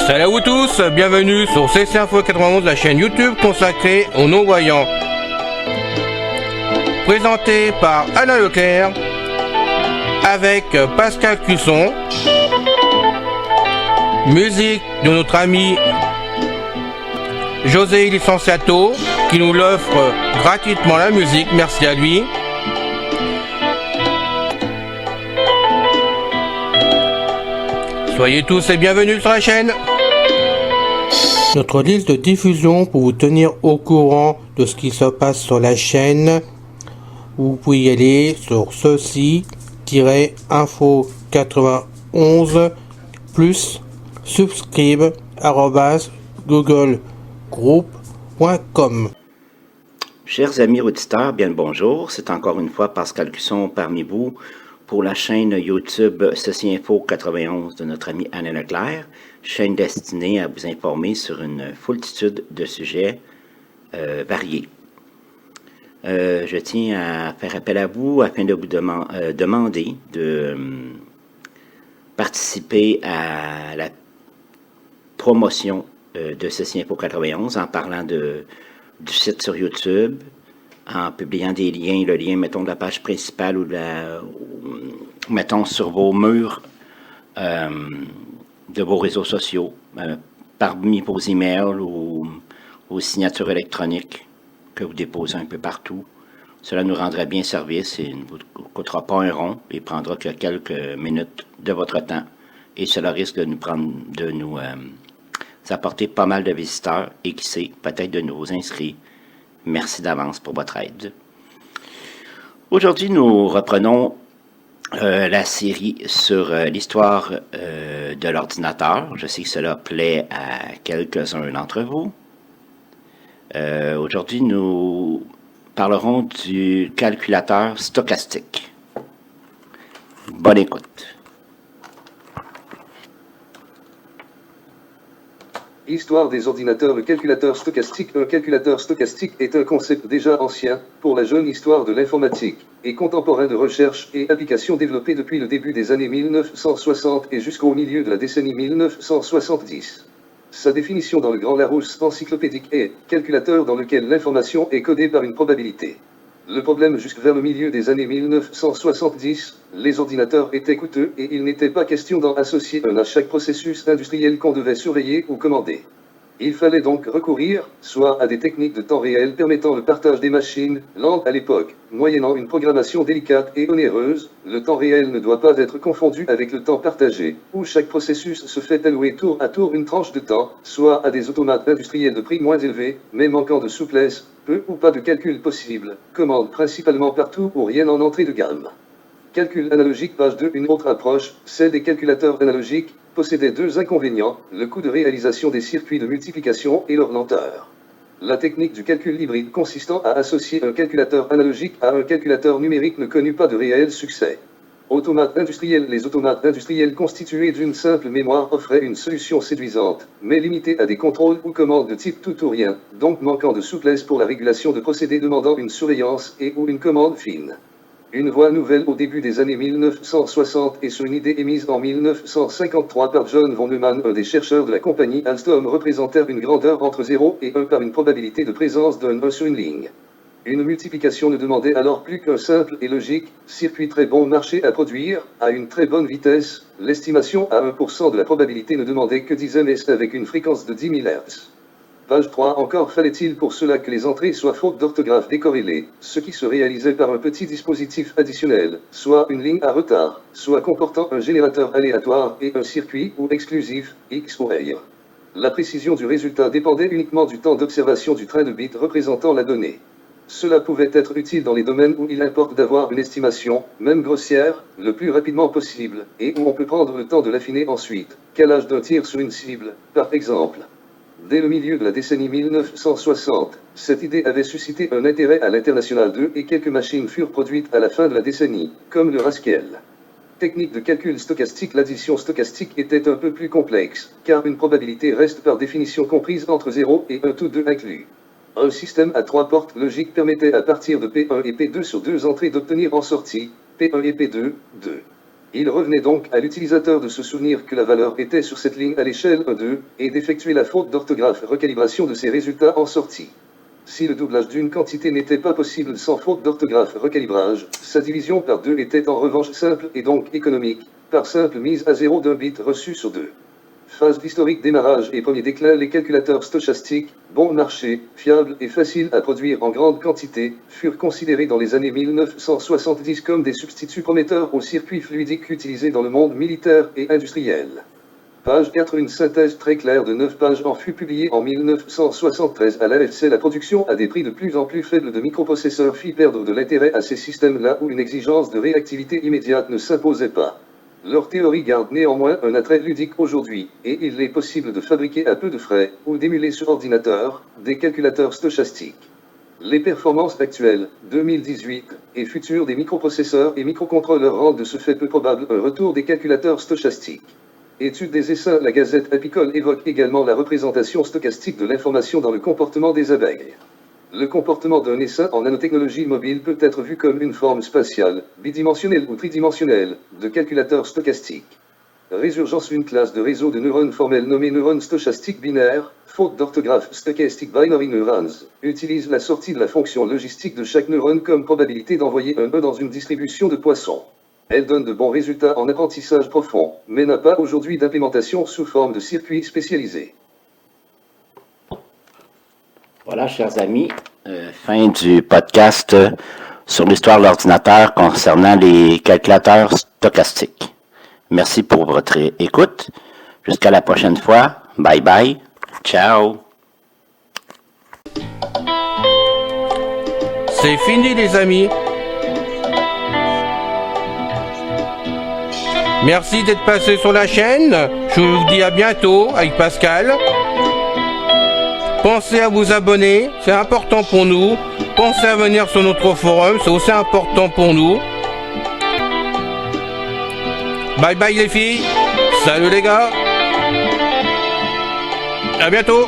Salut à vous tous, bienvenue sur CC Info 91, la chaîne YouTube consacrée aux non-voyants. Présenté par Alain Leclerc, avec Pascal Cusson, musique de notre ami José Licenciato, qui nous l'offre gratuitement la musique, merci à lui. Soyez tous et bienvenus sur la chaîne. Notre liste de diffusion pour vous tenir au courant de ce qui se passe sur la chaîne. Vous pouvez y aller sur ceci-info91 plus subscribe @googlegroup.com. Chers amis auditeurs, bien le bonjour. C'est encore une fois Pascal Cusson parmi vous pour la chaîne YouTube Ceci Info 91 de notre ami Alain Leclerc, chaîne destinée à vous informer sur une foultitude de sujets variés. Je tiens à faire appel à vous afin de vous demander de participer à la promotion de Ceci Info 91 en parlant du site sur YouTube, en publiant des liens, le lien, mettons, de la page principale ou mettons, sur vos murs de vos réseaux sociaux, parmi vos emails ou vos signatures électroniques que vous déposez un peu partout. Cela nous rendrait bien service et ne vous coûtera pas un rond et prendra que quelques minutes de votre temps. Et cela risque de nous apporter pas mal de visiteurs et qui sait, peut-être de nouveaux inscrits. Merci d'avance pour votre aide. Aujourd'hui, nous reprenons la série sur l'histoire de l'ordinateur. Je sais que cela plaît à quelques-uns d'entre vous. Aujourd'hui, nous parlerons du calculateur stochastique. Bonne écoute. Histoire des ordinateurs. Le calculateur stochastique. Un calculateur stochastique est un concept déjà ancien pour la jeune histoire de l'informatique et contemporain de recherche et application développé depuis le début des années 1960 et jusqu'au milieu de la décennie 1970. Sa définition dans le Grand Larousse encyclopédique est « calculateur dans lequel l'information est codée par une probabilité ». Le problème jusque vers le milieu des années 1970, les ordinateurs étaient coûteux et il n'était pas question d'en associer un à chaque processus industriel qu'on devait surveiller ou commander. Il fallait donc recourir, soit à des techniques de temps réel permettant le partage des machines, lentes à l'époque, moyennant une programmation délicate et onéreuse, le temps réel ne doit pas être confondu avec le temps partagé, où chaque processus se fait allouer tour à tour une tranche de temps, soit à des automates industriels de prix moins élevés, mais manquant de souplesse, peu ou pas de calcul possible, commande principalement partout ou rien en entrée de gamme. Calcul analogique, page 2. Une autre approche, celle des calculateurs analogiques, possédait deux inconvénients, le coût de réalisation des circuits de multiplication et leur lenteur. La technique du calcul hybride consistant à associer un calculateur analogique à un calculateur numérique ne connut pas de réel succès. Les automates industriels constitués d'une simple mémoire offraient une solution séduisante, mais limitée à des contrôles ou commandes de type tout ou rien, donc manquant de souplesse pour la régulation de procédés demandant une surveillance et ou une commande fine. Une voie nouvelle au début des années 1960 et sur une idée émise en 1953 par John von Neumann, un des chercheurs de la compagnie Alstom, représentèrent une grandeur entre 0 et 1 par une probabilité de présence d'un 1 sur une ligne. Une multiplication ne demandait alors plus qu'un simple et logique circuit très bon marché à produire, à une très bonne vitesse. L'estimation à 1% de la probabilité ne demandait que 10 ms avec une fréquence de 10 000 Hz. Page 3. Encore fallait-il pour cela que les entrées soient fautes d'orthographe décorrélées, ce qui se réalisait par un petit dispositif additionnel, soit une ligne à retard, soit comportant un générateur aléatoire et un circuit ou exclusif, X ou Y. La précision du résultat dépendait uniquement du temps d'observation du train de bits représentant la donnée. Cela pouvait être utile dans les domaines où il importe d'avoir une estimation, même grossière, le plus rapidement possible, et où on peut prendre le temps de l'affiner ensuite. Calage d'un tir sur une cible, par exemple. Dès le milieu de la décennie 1960, cette idée avait suscité un intérêt à l'international et quelques machines furent produites à la fin de la décennie, comme le Rascal. Technique de calcul stochastique. L'addition stochastique était un peu plus complexe, car une probabilité reste par définition comprise entre 0 et 1, tous deux inclus. Un système à 3 portes logiques permettait à partir de P1 et P2 sur deux entrées d'obtenir en sortie, P1 et P2, 2. Il revenait donc à l'utilisateur de se souvenir que la valeur était sur cette ligne à l'échelle 1-2 et d'effectuer la faute d'orthographe recalibration de ses résultats en sortie. Si le doublage d'une quantité n'était pas possible sans faute d'orthographe recalibrage, sa division par 2 était en revanche simple et donc économique, par simple mise à 0 d'un bit reçu sur 2. Phase historique démarrage et premier déclin. Les calculateurs stochastiques, bon marché, fiables et faciles à produire en grande quantité, furent considérés dans les années 1970 comme des substituts prometteurs aux circuits fluidiques utilisés dans le monde militaire et industriel. Page 4. Une synthèse très claire de 9 pages en fut publiée en 1973 à l'AFC. La production à des prix de plus en plus faibles de microprocesseurs fit perdre de l'intérêt à ces systèmes là où une exigence de réactivité immédiate ne s'imposait pas. Leur théorie garde néanmoins un attrait ludique aujourd'hui, et il est possible de fabriquer à peu de frais, ou d'émuler sur ordinateur, des calculateurs stochastiques. Les performances actuelles, 2018, et futures des microprocesseurs et microcontrôleurs rendent de ce fait peu probable un retour des calculateurs stochastiques. Étude des essaims. La Gazette apicole évoque également la représentation stochastique de l'information dans le comportement des abeilles. Le comportement d'un essaim en nanotechnologie mobile peut être vu comme une forme spatiale, bidimensionnelle ou tridimensionnelle, de calculateur stochastique. Résurgence. Une classe de réseaux de neurones formels nommés neurones stochastiques binaires, faute d'orthographe stochastic binary neurons, utilise la sortie de la fonction logistique de chaque neurone comme probabilité d'envoyer un E dans une distribution de Poisson. Elle donne de bons résultats en apprentissage profond, mais n'a pas aujourd'hui d'implémentation sous forme de circuits spécialisés. Voilà, chers amis, fin du podcast sur l'histoire de l'ordinateur concernant les calculateurs stochastiques. Merci pour votre écoute. Jusqu'à la prochaine fois. Bye bye. Ciao. C'est fini les amis. Merci d'être passé sur la chaîne. Je vous dis à bientôt avec Pascal. Pensez à vous abonner, c'est important pour nous. Pensez à venir sur notre forum, c'est aussi important pour nous. Bye bye les filles. Salut les gars. À bientôt.